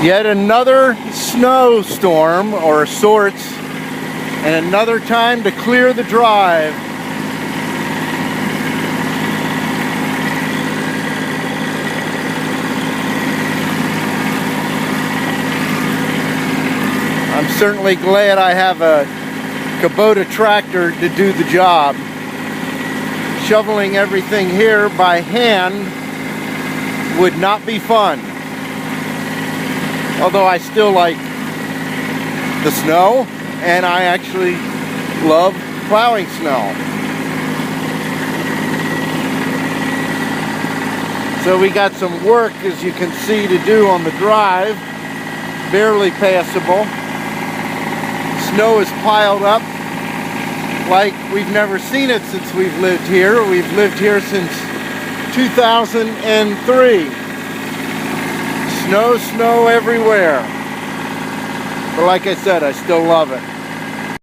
Yet another snowstorm, or sorts, and another time to clear the drive. I'm certainly glad I have a Kubota tractor to do the job. Shoveling everything here by hand would not be fun. Although I still like the snow, and I actually love plowing snow. So we got some work, as you can see, to do on the drive. Barely passable. Snow is piled up like we've never seen it since we've lived here. We've lived here since 2003. Snow everywhere. But like I said, I still love it.